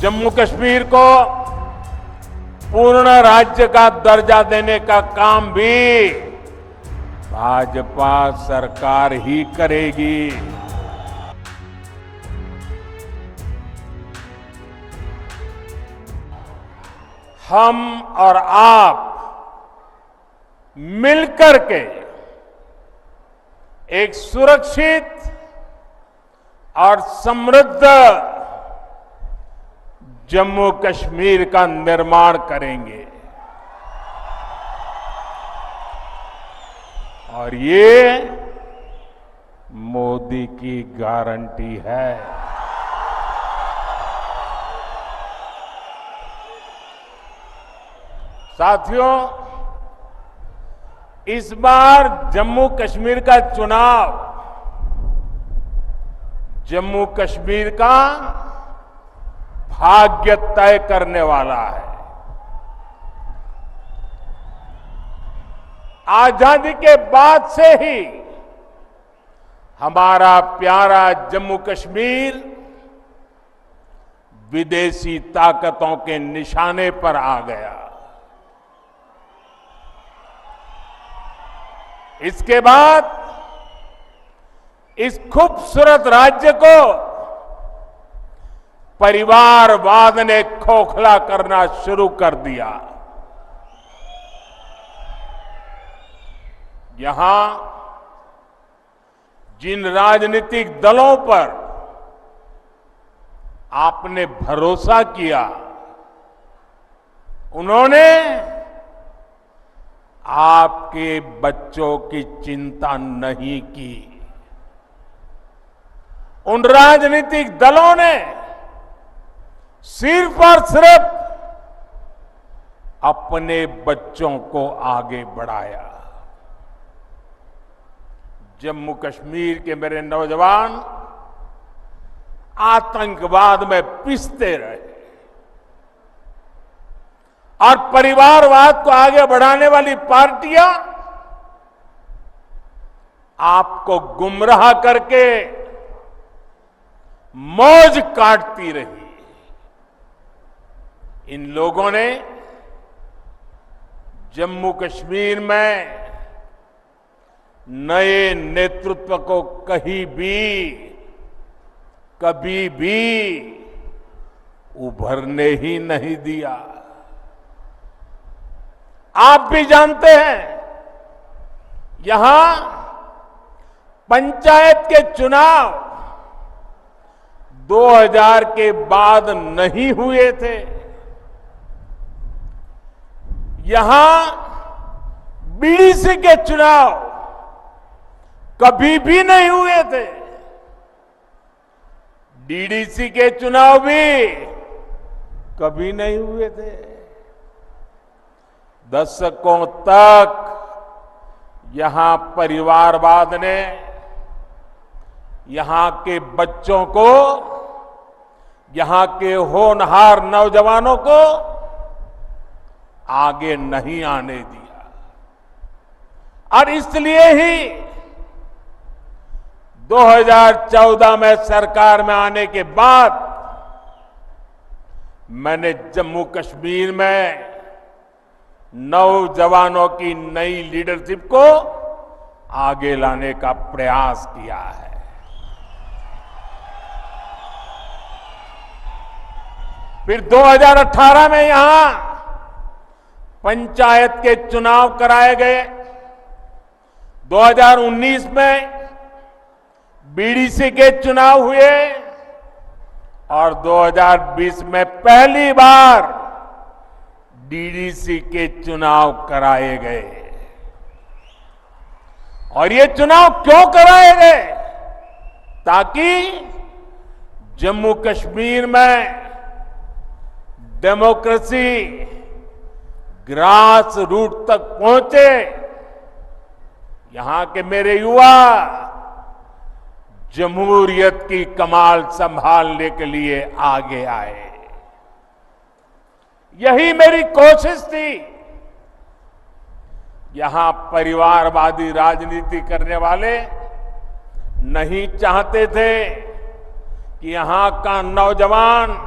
जम्मू कश्मीर को पूर्ण राज्य का दर्जा देने का काम भी भाजपा सरकार ही करेगी। हम और आप मिलकर के एक सुरक्षित और समृद्ध जम्मू कश्मीर का निर्माण करेंगे और ये मोदी की गारंटी है। साथियों, इस बार जम्मू कश्मीर का चुनाव जम्मू कश्मीर का भाग्य तय करने वाला है। आजादी के बाद से ही हमारा प्यारा जम्मू कश्मीर विदेशी ताकतों के निशाने पर आ गया। इसके बाद इस खूबसूरत राज्य को परिवारवाद ने खोखला करना शुरू कर दिया। यहां जिन राजनीतिक दलों पर आपने भरोसा किया, उन्होंने आपके बच्चों की चिंता नहीं की। उन राजनीतिक दलों ने सिर्फ और सिर्फ अपने बच्चों को आगे बढ़ाया। जम्मू कश्मीर के मेरे नौजवान आतंकवाद में पिसते रहे और परिवारवाद को आगे बढ़ाने वाली पार्टियां आपको गुमराह करके मौज काटती रही। इन लोगों ने जम्मू कश्मीर में नए नेतृत्व को कभी भी उभरने ही नहीं दिया। आप भी जानते हैं, यहां पंचायत के चुनाव 2000 के बाद नहीं हुए थे। यहां बीडीसी के चुनाव कभी भी नहीं हुए थे। डीडीसी के चुनाव भी कभी नहीं हुए थे। दशकों तक यहां परिवारवाद ने यहां के बच्चों को, यहां के होनहार नौजवानों को आगे नहीं आने दिया और इसलिए ही 2014 में सरकार में आने के बाद मैंने जम्मू कश्मीर में नौजवानों की नई लीडरशिप को आगे लाने का प्रयास किया है। फिर 2018 में यहां पंचायत के चुनाव कराए गए। 2019 में बीडीसी के चुनाव हुए और 2020 में पहली बार डीडीसी के चुनाव कराए गए। और ये चुनाव क्यों कराए गए? ताकि जम्मू कश्मीर में डेमोक्रेसी ग्रास रूट तक पहुंचे। यहां के मेरे युवा जमहूरियत की कमाल संभालने के लिए आगे आए। यही मेरी कोशिश थी। यहां परिवारवादी राजनीति करने वाले नहीं चाहते थे कि यहां का नौजवान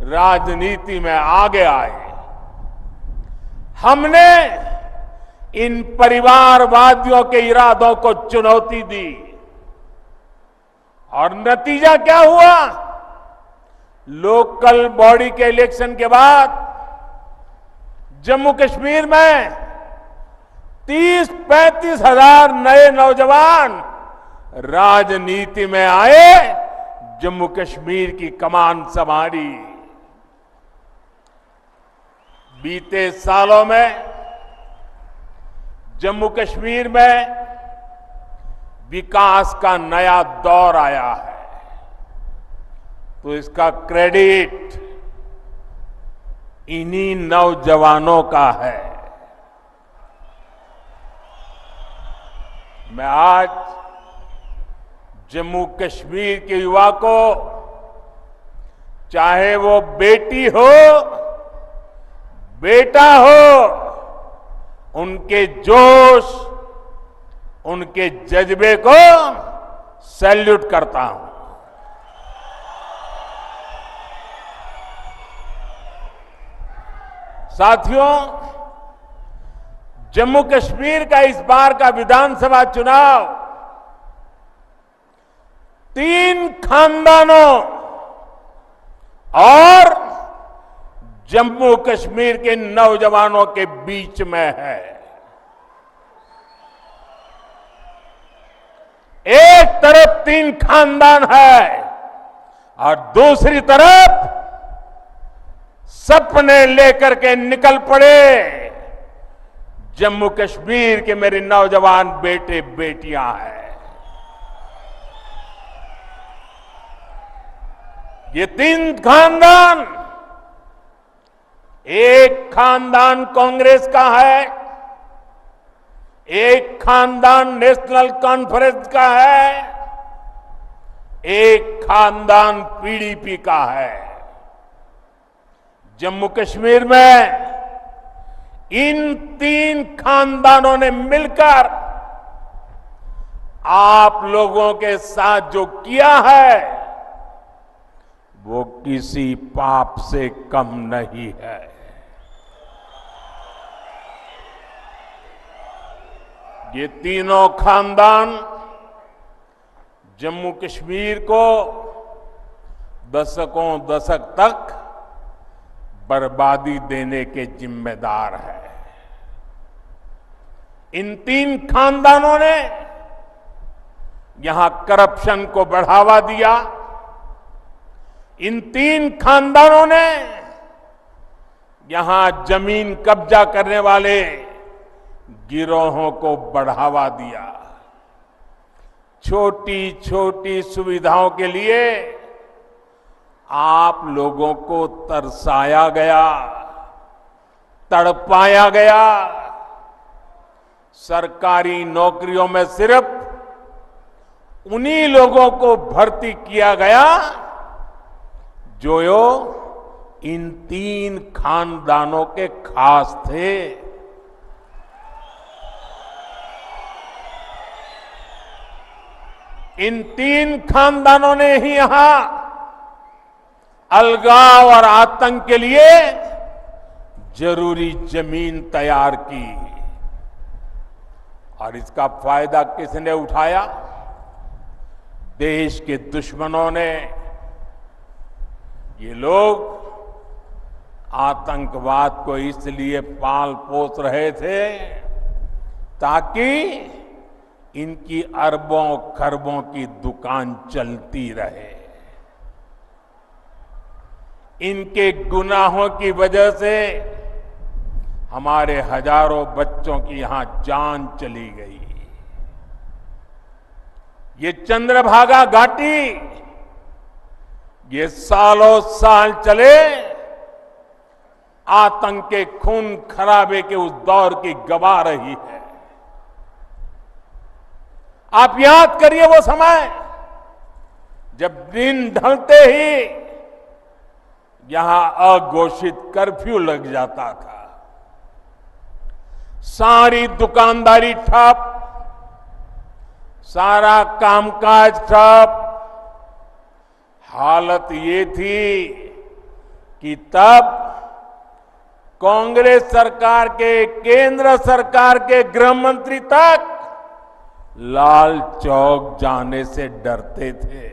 राजनीति में आगे आए। हमने इन परिवारवादियों के इरादों को चुनौती दी और नतीजा क्या हुआ? लोकल बॉडी के इलेक्शन के बाद जम्मू कश्मीर में 30-35 हजार नए नौजवान राजनीति में आए, जम्मू कश्मीर की कमान संभाली। बीते सालों में जम्मू कश्मीर में विकास का नया दौर आया है, तो इसका क्रेडिट इन्हीं नौजवानों का है। मैं आज जम्मू कश्मीर के युवा को, चाहे वो बेटी हो बेटा हो, उनके जोश, उनके जज्बे को सैल्यूट करता हूं। साथियों, जम्मू कश्मीर का इस बार का विधानसभा चुनाव 3 खानदानों और जम्मू कश्मीर के नौजवानों के बीच में है। एक तरफ 3 खानदान है और दूसरी तरफ सपने लेकर के निकल पड़े जम्मू कश्मीर के मेरे नौजवान बेटे बेटियां हैं। ये 3 खानदान, एक खानदान कांग्रेस का है, एक खानदान नेशनल कॉन्फ्रेंस का है, एक खानदान पीडीपी का है। जम्मू कश्मीर में इन 3 खानदानों ने मिलकर आप लोगों के साथ जो किया है वो किसी पाप से कम नहीं है। ये तीनों खानदान जम्मू कश्मीर को दशक तक बर्बादी देने के जिम्मेदार है। इन 3 खानदानों ने यहां करप्शन को बढ़ावा दिया। इन 3 खानदानों ने यहां जमीन कब्जा करने वाले गिरोहों को बढ़ावा दिया। छोटी छोटी सुविधाओं के लिए आप लोगों को तरसाया गया, तड़पाया गया। सरकारी नौकरियों में सिर्फ उन्हीं लोगों को भर्ती किया गया जो इन 3 खानदानों के खास थे। इन 3 खानदानों ने ही यहां अलगाव और आतंक के लिए जरूरी जमीन तैयार की और इसका फायदा किसने उठाया? देश के दुश्मनों ने। ये लोग आतंकवाद को इसलिए पाल पोस रहे थे ताकि इनकी अरबों खरबों की दुकान चलती रहे। इनके गुनाहों की वजह से हमारे हजारों बच्चों की यहां जान चली गई। ये चंद्रभागा घाटी ये सालों साल चले आतंक के खून खराबे के उस दौर की गवाह रही है। आप याद करिए वो समय जब दिन ढलते ही यहां अघोषित कर्फ्यू लग जाता था, सारी दुकानदारी ठप, सारा कामकाज ठप। हालत ये थी कि तब कांग्रेस सरकार के, केंद्र सरकार के गृह मंत्री तक लाल चौक जाने से डरते थे।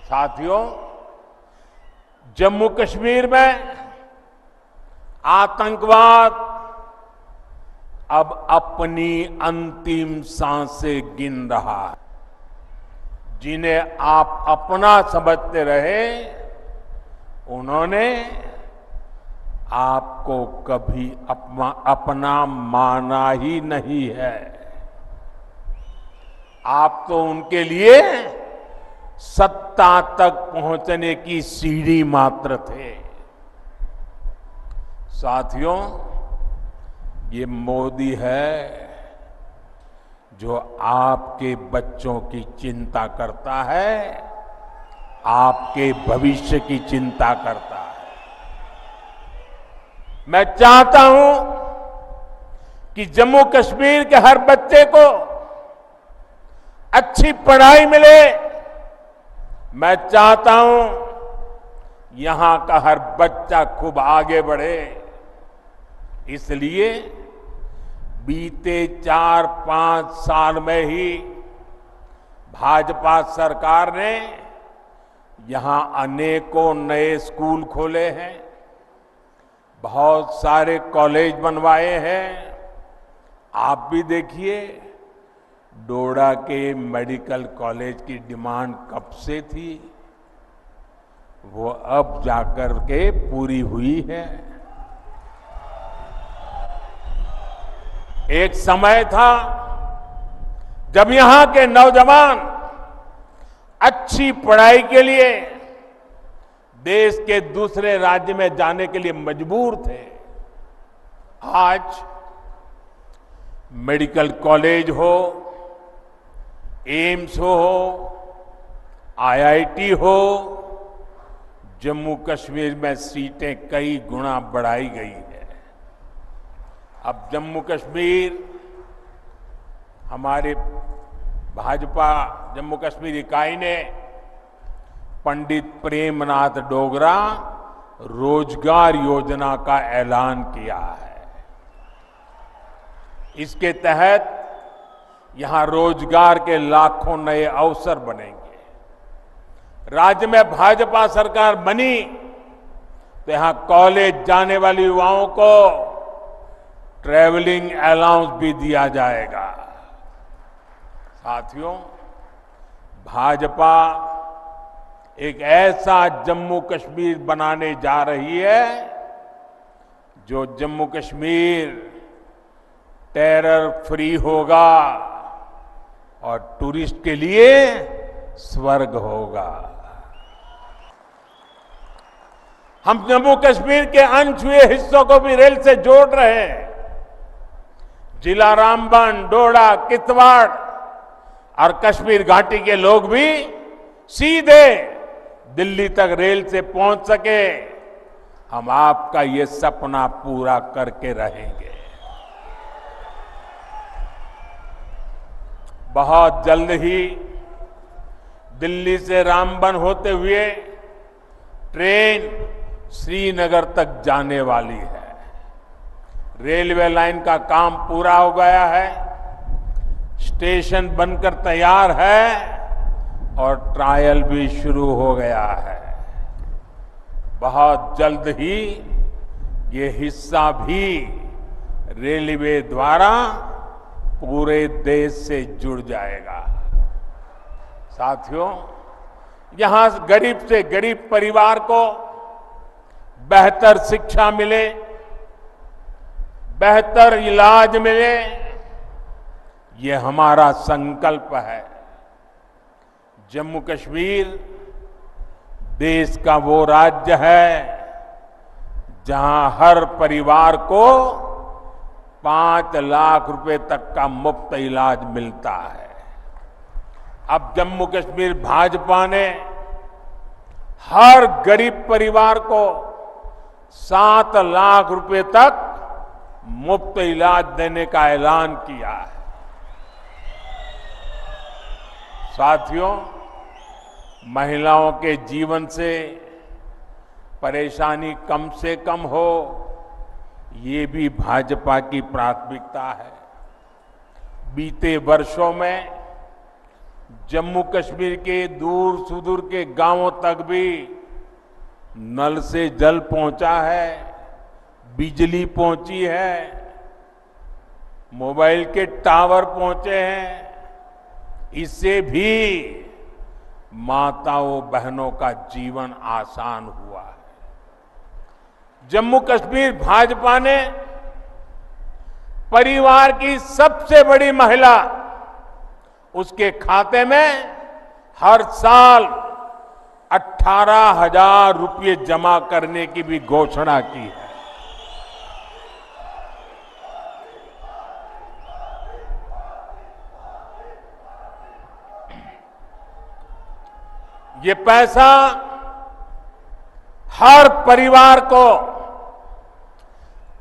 साथियों, जम्मू कश्मीर में आतंकवाद अब अपनी अंतिम सांसें गिन रहा है। जिन्हें आप अपना समझते रहे, उन्होंने आपको कभी अपना माना ही नहीं है। आप तो उनके लिए सत्ता तक पहुंचने की सीढ़ी मात्र थे। साथियों, ये मोदी है जो आपके बच्चों की चिंता करता है, आपके भविष्य की चिंता करता है। मैं चाहता हूं कि जम्मू कश्मीर के हर बच्चे को अच्छी पढ़ाई मिले। मैं चाहता हूं यहां का हर बच्चा खूब आगे बढ़े। इसलिए बीते 4-5 साल में ही भाजपा सरकार ने यहां अनेकों नए स्कूल खोले हैं, बहुत सारे कॉलेज बनवाए हैं। आप भी देखिए, डोडा के मेडिकल कॉलेज की डिमांड कब से थी, वो अब जाकर के पूरी हुई है। एक समय था जब यहां के नौजवान अच्छी पढ़ाई के लिए देश के दूसरे राज्य में जाने के लिए मजबूर थे। आज मेडिकल कॉलेज हो, एम्स हो, आईआईटी हो, जम्मू कश्मीर में सीटें कई गुना बढ़ाई गई है। अब जम्मू कश्मीर, हमारे भाजपा जम्मू कश्मीर इकाई ने पंडित प्रेमनाथ डोगरा रोजगार योजना का ऐलान किया है। इसके तहत यहां रोजगार के लाखों नए अवसर बनेंगे। राज्य में भाजपा सरकार बनी तो यहां कॉलेज जाने वाले युवाओं को ट्रैवलिंग अलाउंस भी दिया जाएगा। साथियों, भाजपा एक ऐसा जम्मू कश्मीर बनाने जा रही है जो जम्मू कश्मीर टेरर फ्री होगा और टूरिस्ट के लिए स्वर्ग होगा। हम जम्मू कश्मीर के अनछुए हिस्सों को भी रेल से जोड़ रहे हैं। जिला रामबन, डोडा, किश्तवाड़ और कश्मीर घाटी के लोग भी सीधे दिल्ली तक रेल से पहुंच सके। हम आपका ये सपना पूरा करके रहेंगे। बहुत जल्द ही दिल्ली से रामबन होते हुए ट्रेन श्रीनगर तक जाने वाली है। रेलवे लाइन का काम पूरा हो गया है, स्टेशन बनकर तैयार है और ट्रायल भी शुरू हो गया है। बहुत जल्द ही ये हिस्सा भी रेलवे द्वारा पूरे देश से जुड़ जाएगा। साथियों, यहां गरीब से गरीब परिवार को बेहतर शिक्षा मिले, बेहतर इलाज मिले, ये हमारा संकल्प है। जम्मू कश्मीर देश का वो राज्य है जहां हर परिवार को 5 लाख रुपए तक का मुफ्त इलाज मिलता है। अब जम्मू कश्मीर भाजपा ने हर गरीब परिवार को 7 लाख रुपए तक मुफ्त इलाज देने का ऐलान किया है। साथियों, महिलाओं के जीवन से परेशानी कम से कम हो, ये भी भाजपा की प्राथमिकता है। बीते वर्षों में जम्मू कश्मीर के दूर सुदूर के गांवों तक भी नल से जल पहुंचा है, बिजली पहुंची है, मोबाइल के टावर पहुंचे हैं। इससे भी माताओं बहनों का जीवन आसान हुआ है। जम्मू कश्मीर भाजपा ने परिवार की सबसे बड़ी महिला, उसके खाते में हर साल 18,000 रुपये जमा करने की भी घोषणा की है। ये पैसा हर परिवार को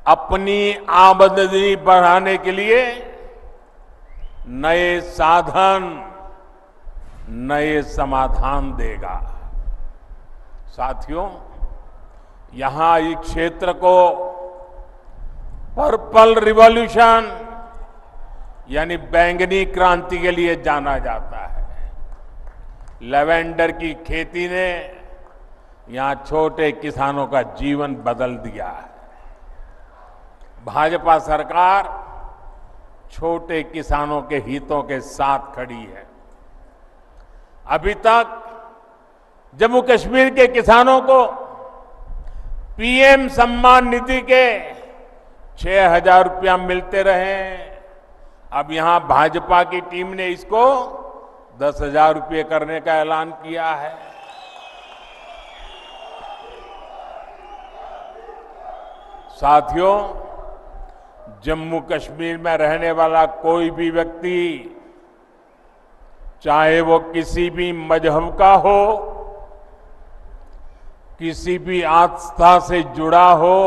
अपनी आमदनी बढ़ाने के लिए नए साधन, नए समाधान देगा। साथियों, यहां इस क्षेत्र को पर्पल रिवॉल्यूशन यानी बैंगनी क्रांति के लिए जाना जाता है। लेवेंडर की खेती ने यहां छोटे किसानों का जीवन बदल दिया है। भाजपा सरकार छोटे किसानों के हितों के साथ खड़ी है। अभी तक जम्मू कश्मीर के किसानों को पीएम सम्मान निधि के 6,000 रुपया मिलते रहे। अब यहां भाजपा की टीम ने इसको 10,000 रुपये करने का ऐलान किया है। साथियों, जम्मू कश्मीर में रहने वाला कोई भी व्यक्ति, चाहे वो किसी भी मजहब का हो, किसी भी आस्था से जुड़ा हो,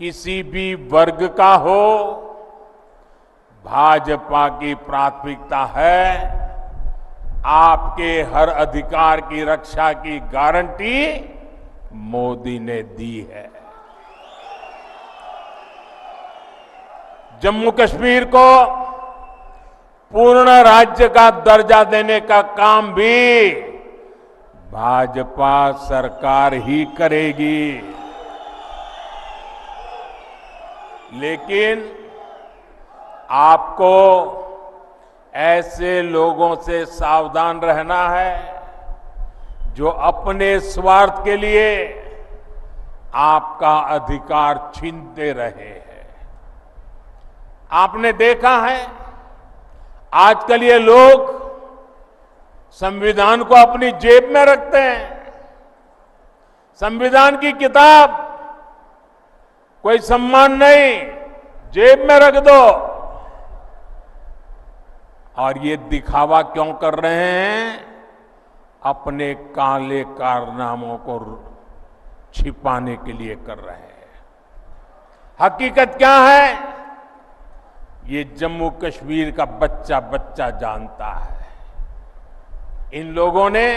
किसी भी वर्ग का हो, भाजपा की प्राथमिकता है आपके हर अधिकार की रक्षा की गारंटी मोदी ने दी है। जम्मू कश्मीर को पूर्ण राज्य का दर्जा देने का काम भी भाजपा सरकार ही करेगी। लेकिन आपको ऐसे लोगों से सावधान रहना है जो अपने स्वार्थ के लिए आपका अधिकार छीनते रहे हैं। आपने देखा है आजकल ये लोग संविधान को अपनी जेब में रखते हैं। संविधान की किताब कोई सम्मान नहीं, जेब में रख दो। और ये दिखावा क्यों कर रहे हैं? अपने काले कारनामों को छिपाने के लिए कर रहे हैं। हकीकत क्या है? ये जम्मू कश्मीर का बच्चा बच्चा जानता है। इन लोगों ने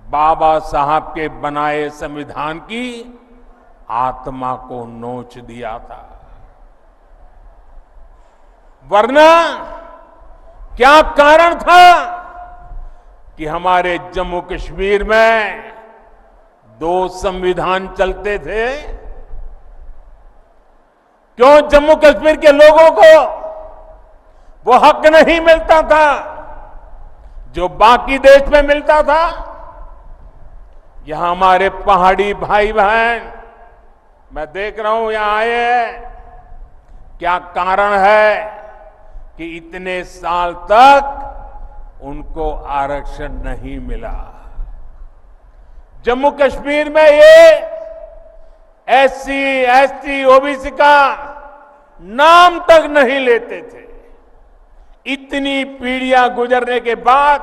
बाबा साहब के बनाए संविधान की आत्मा को नोच दिया था। वरना क्या कारण था कि हमारे जम्मू कश्मीर में 2 संविधान चलते थे? क्यों जम्मू कश्मीर के लोगों को वो हक नहीं मिलता था जो बाकी देश में मिलता था? यहां हमारे पहाड़ी भाई बहन, मैं देख रहा हूं यहां आए हैं। क्या कारण है कि इतने साल तक उनको आरक्षण नहीं मिला? जम्मू कश्मीर में ये एससी, एसटी, ओबीसी का नाम तक नहीं लेते थे। इतनी पीढ़ियां गुजरने के बाद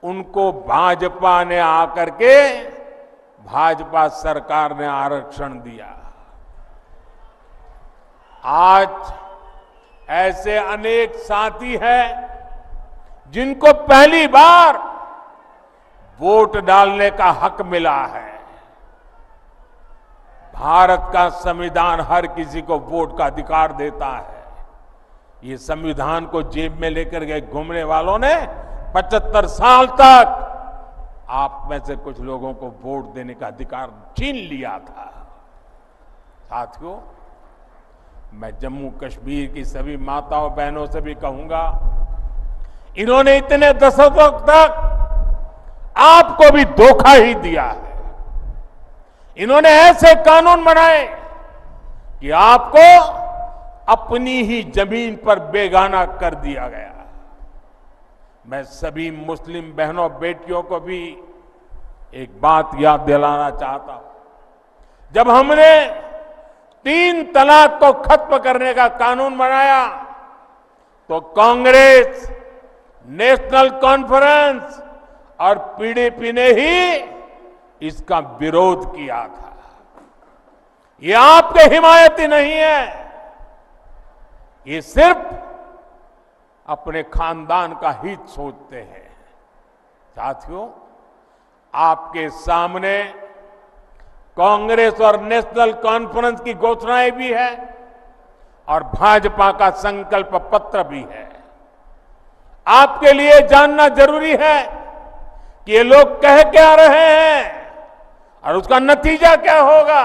उनको भाजपा ने आकर के, भाजपा सरकार ने आरक्षण दिया। आज ऐसे अनेक साथी हैं जिनको पहली बार वोट डालने का हक मिला है। भारत का संविधान हर किसी को वोट का अधिकार देता है। ये संविधान को जेब में लेकर गए घूमने वालों ने 75 साल तक आप में से कुछ लोगों को वोट देने का अधिकार छीन लिया था। साथियों, मैं जम्मू कश्मीर की सभी माताओं बहनों से भी कहूंगा, इन्होंने इतने दशकों तक आपको भी धोखा ही दिया है। इन्होंने ऐसे कानून बनाए कि आपको अपनी ही जमीन पर बेगाना कर दिया गया। मैं सभी मुस्लिम बहनों बेटियों को भी एक बात याद दिलाना चाहता हूं। जब हमने 3 तलाक को खत्म करने का कानून बनाया तो कांग्रेस, नेशनल कॉन्फ्रेंस और पीडीपी ने ही इसका विरोध किया था। ये आपके हिमायती नहीं है, ये सिर्फ अपने खानदान का हित सोचते हैं। साथियों, आपके सामने कांग्रेस और नेशनल कॉन्फ्रेंस की घोषणाएं भी है और भाजपा का संकल्प पत्र भी है। आपके लिए जानना जरूरी है कि ये लोग कह क्या रहे हैं और उसका नतीजा क्या होगा।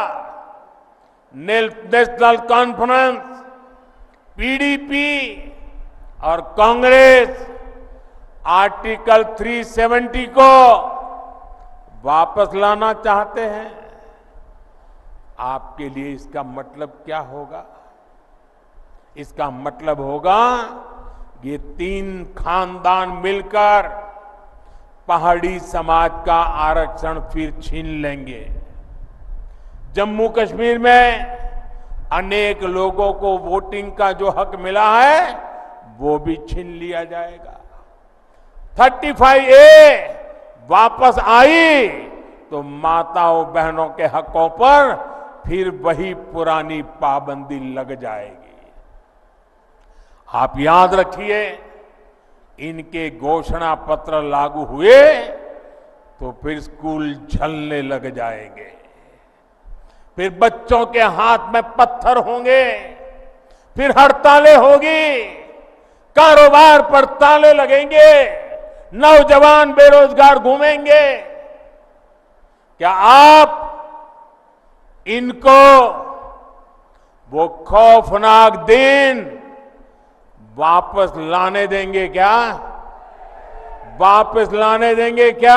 नेशनल कॉन्फ्रेंस, पीडीपी और कांग्रेस आर्टिकल 370 को वापस लाना चाहते हैं। आपके लिए इसका मतलब क्या होगा? इसका मतलब होगा ये 3 खानदान मिलकर पहाड़ी समाज का आरक्षण फिर छीन लेंगे। जम्मू कश्मीर में अनेक लोगों को वोटिंग का जो हक मिला है वो भी छीन लिया जाएगा। 35A वापस आई तो माताओं बहनों के हकों पर फिर वही पुरानी पाबंदी लग जाएगी। आप याद रखिए, इनके घोषणा पत्र लागू हुए तो फिर स्कूल जलने लग जाएंगे, फिर बच्चों के हाथ में पत्थर होंगे, फिर हड़तालें होगी, कारोबार पर ताले लगेंगे, नौजवान बेरोजगार घूमेंगे। क्या आप इनको वो खौफनाक दिन वापस लाने देंगे क्या? वापस लाने देंगे क्या?